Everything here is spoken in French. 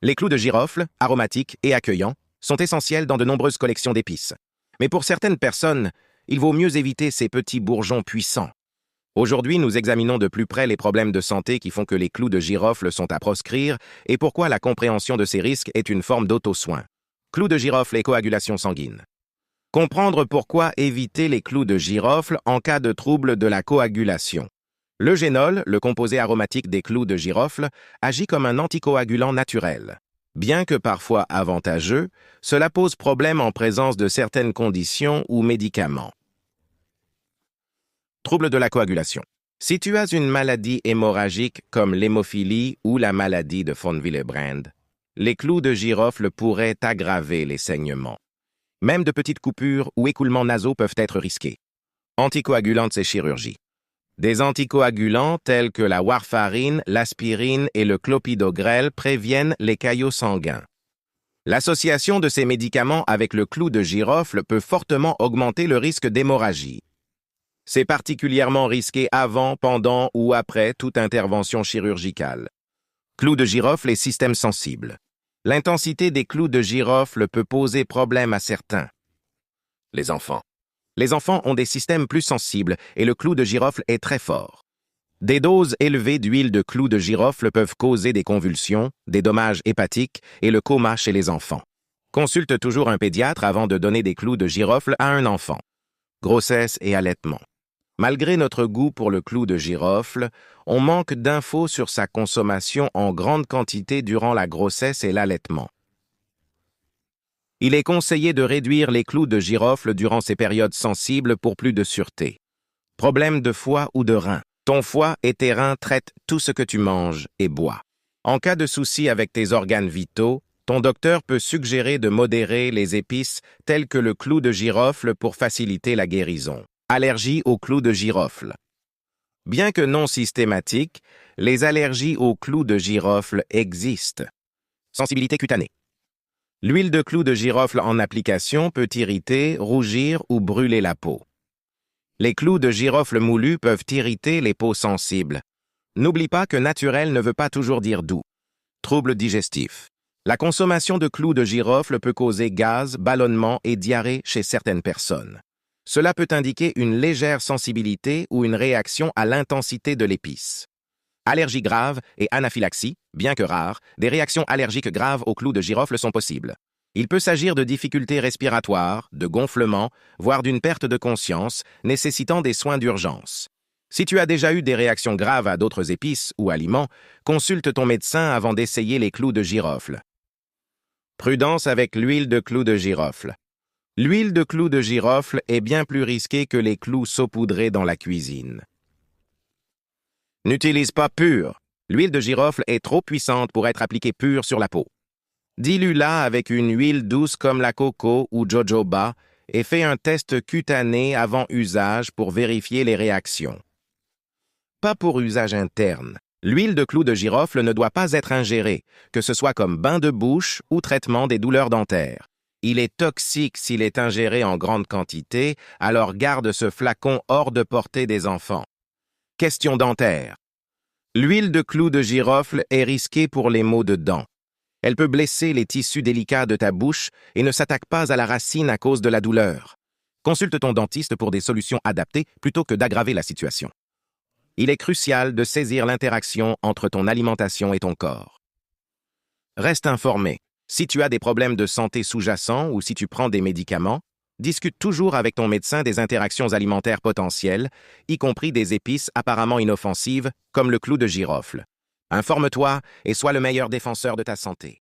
Les clous de girofle, aromatiques et accueillants, sont essentiels dans de nombreuses collections d'épices. Mais pour certaines personnes, il vaut mieux éviter ces petits bourgeons puissants. Aujourd'hui, nous examinons de plus près les problèmes de santé qui font que les clous de girofle sont à proscrire et pourquoi la compréhension de ces risques est une forme d'auto-soin. Clous de girofle et coagulation sanguine. Comprendre pourquoi éviter les clous de girofle en cas de trouble de la coagulation. Le génol, le composé aromatique des clous de girofle, agit comme un anticoagulant naturel. Bien que parfois avantageux, cela pose problème en présence de certaines conditions ou médicaments. Trouble de la coagulation. Si tu as une maladie hémorragique comme l'hémophilie ou la maladie de von Willebrand, les clous de girofle pourraient aggraver les saignements. Même de petites coupures ou écoulements nasaux peuvent être risqués. Anticoagulantes et chirurgie. Des anticoagulants tels que la warfarine, l'aspirine et le clopidogrel préviennent les caillots sanguins. L'association de ces médicaments avec le clou de girofle peut fortement augmenter le risque d'hémorragie. C'est particulièrement risqué avant, pendant ou après toute intervention chirurgicale. Clous de girofle et systèmes sensibles. L'intensité des clous de girofle peut poser problème à certains. Les enfants. Les enfants ont des systèmes plus sensibles et le clou de girofle est très fort. Des doses élevées d'huile de clou de girofle peuvent causer des convulsions, des dommages hépatiques et le coma chez les enfants. Consulte toujours un pédiatre avant de donner des clous de girofle à un enfant. Grossesse et allaitement. Malgré notre goût pour le clou de girofle, on manque d'infos sur sa consommation en grande quantité durant la grossesse et l'allaitement. Il est conseillé de réduire les clous de girofle durant ces périodes sensibles pour plus de sûreté. Problème de foie ou de rein. Ton foie et tes reins traitent tout ce que tu manges et bois. En cas de souci avec tes organes vitaux, ton docteur peut suggérer de modérer les épices telles que le clou de girofle pour faciliter la guérison. Allergie au clou de girofle. Bien que non systématiques, les allergies au clou de girofle existent. Sensibilité cutanée. L'huile de clou de girofle en application peut irriter, rougir ou brûler la peau. Les clous de girofle moulus peuvent irriter les peaux sensibles. N'oublie pas que naturel ne veut pas toujours dire doux. Troubles digestifs. La consommation de clous de girofle peut causer gaz, ballonnement et diarrhée chez certaines personnes. Cela peut indiquer une légère sensibilité ou une réaction à l'intensité de l'épice. Allergie grave et anaphylaxie, bien que rares, des réactions allergiques graves aux clous de girofle sont possibles. Il peut s'agir de difficultés respiratoires, de gonflements, voire d'une perte de conscience, nécessitant des soins d'urgence. Si tu as déjà eu des réactions graves à d'autres épices ou aliments, consulte ton médecin avant d'essayer les clous de girofle. Prudence avec l'huile de clou de girofle. L'huile de clou de girofle est bien plus risquée que les clous saupoudrés dans la cuisine. N'utilise pas pur. L'huile de girofle est trop puissante pour être appliquée pure sur la peau. Dilue-la avec une huile douce comme la coco ou jojoba et fais un test cutané avant usage pour vérifier les réactions. Pas pour usage interne. L'huile de clou de girofle ne doit pas être ingérée, que ce soit comme bain de bouche ou traitement des douleurs dentaires. Il est toxique s'il est ingéré en grande quantité, alors garde ce flacon hors de portée des enfants. Question dentaire. L'huile de clou de girofle est risquée pour les maux de dents. Elle peut blesser les tissus délicats de ta bouche et ne s'attaque pas à la racine à cause de la douleur. Consulte ton dentiste pour des solutions adaptées plutôt que d'aggraver la situation. Il est crucial de saisir l'interaction entre ton alimentation et ton corps. Reste informé. Si tu as des problèmes de santé sous-jacents ou si tu prends des médicaments, discute toujours avec ton médecin des interactions alimentaires potentielles, y compris des épices apparemment inoffensives comme le clou de girofle. Informe-toi et sois le meilleur défenseur de ta santé.